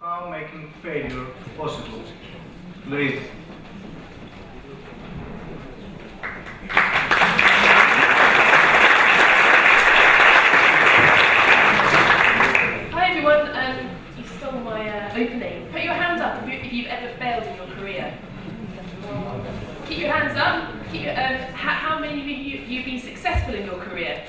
How making failure possible. Please. Hi everyone, you stole my opening. Put your hands up if you've ever failed in your career. Keep your hands up. How many of you've been successful in your career?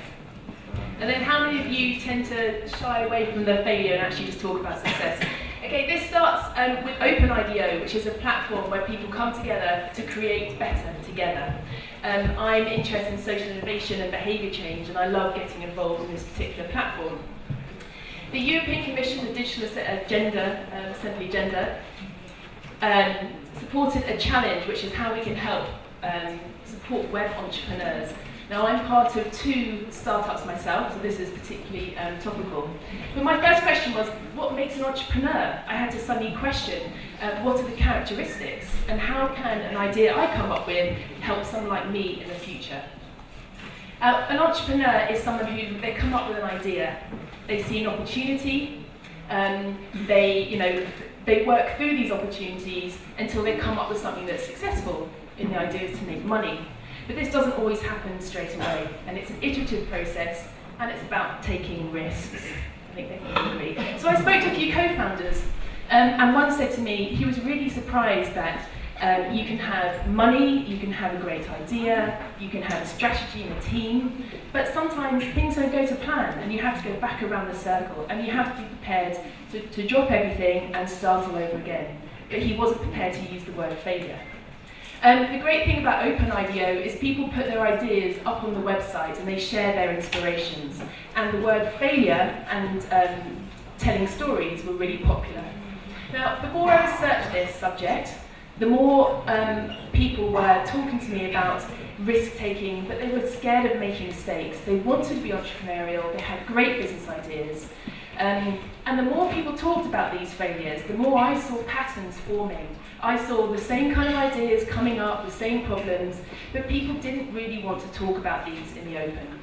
And then how many of you tend to shy away from the failure and actually just talk about success? Okay, this starts with OpenIDEO, which is a platform where people come together to create better together. I'm interested in social innovation and behaviour change, and I love getting involved in this particular platform. The European Commission, the Digital Assembly Agenda, supported a challenge, which is how we can help support web entrepreneurs. Now, I'm part of 2 startups myself, so this is particularly topical. But my first question was, what makes an entrepreneur? I had to suddenly question, what are the characteristics, and how can an idea I come up with help someone like me in the future? An entrepreneur is someone who, they come up with an idea, they see an opportunity, they work through these opportunities until they come up with something that's successful, and the idea is to make money. But this doesn't always happen straight away, and it's an iterative process, and it's about taking risks. I think they can agree. So I spoke to a few co-founders, and one said to me he was really surprised that you can have money, you can have a great idea, you can have a strategy and a team, but sometimes things don't go to plan, and you have to go back around the circle, and you have to be prepared to drop everything and start all over again. But he wasn't prepared to use the word failure. The great thing about OpenIDEO is people put their ideas up on the website and they share their inspirations. And the word failure and telling stories were really popular. Now, the more I researched this subject, the more people were talking to me about risk-taking, but they were scared of making mistakes. They wanted to be entrepreneurial, they had great business ideas. And the more people talked about these failures, the more I saw patterns forming. I saw the same kind of ideas coming up, the same problems, but people didn't really want to talk about these in the open.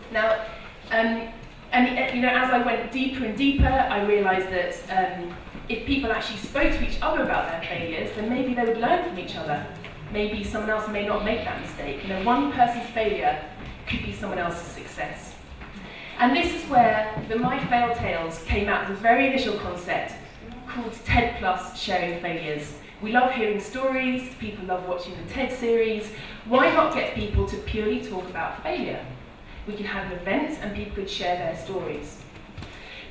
Now, as I went deeper and deeper, I realised that if people actually spoke to each other about their failures, then maybe they would learn from each other. Maybe someone else may not make that mistake. One person's failure could be someone else's success. And this is where the MyFailTales came out with a very initial concept called TED Plus Sharing Failures. We love hearing stories, people love watching the TED series. Why not get people to purely talk about failure? We could have an event and people could share their stories.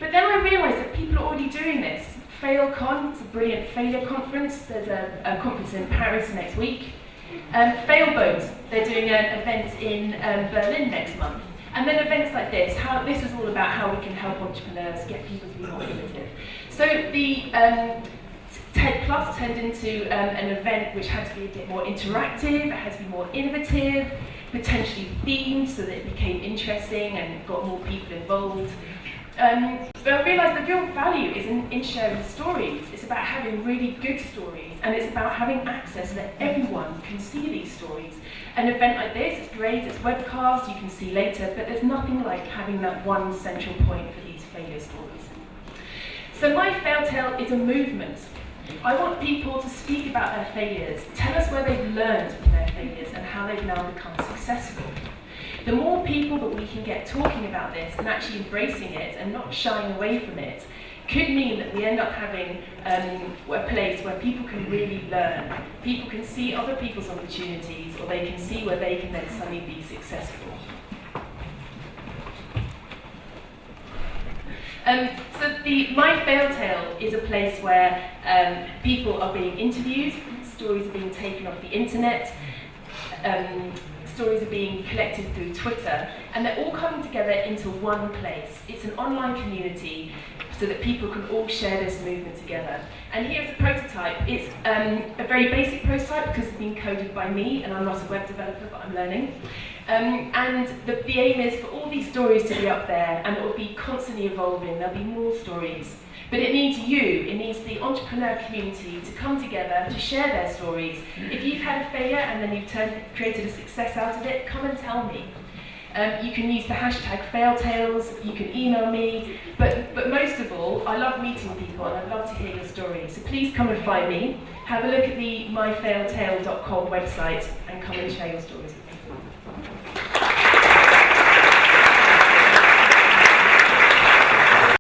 But then I realised that people are already doing this. FailCon, it's a brilliant failure conference. There's a conference in Paris next week. FailBoat, they're doing an event in Berlin next month. And then events like this, this is all about how we can help entrepreneurs get people to be more innovative. So the TED Plus turned into an event which had to be a bit more interactive, it had to be more innovative, potentially themed so that it became interesting and got more people involved. But I realised the real value is in sharing stories. It's about having really good stories, and it's about having access so that everyone can see these stories. An event like this is great, it's webcast, you can see later, but there's nothing like having that one central point for these failure stories. So MyFailTale is a movement. I want people to speak about their failures, tell us where they've learned from their failures and how they've now become successful. The more people that we can get talking about this and actually embracing it and not shying away from it could mean that we end up having a place where people can really learn. People can see other people's opportunities, or they can see where they can then suddenly be successful. So the MyFailTale is a place where people are being interviewed, stories are being taken off the internet, stories are being collected through Twitter, and they're all coming together into one place. It's an online community so that people can all share this movement together. And here's a prototype. It's a very basic prototype because it's been coded by me, and I'm not a web developer, but I'm learning. And the aim is for all these stories to be up there, and it will be constantly evolving. There'll be more stories. But it needs it needs the entrepreneur community to come together to share their stories. If you've had a failure and then you've created a success out of it, come and tell me. You can use the hashtag #FailTales, you can email me, but most of all, I love meeting people and I'd love to hear your stories. So please come and find me, have a look at the MyFailTale.com website and come and share your stories with me.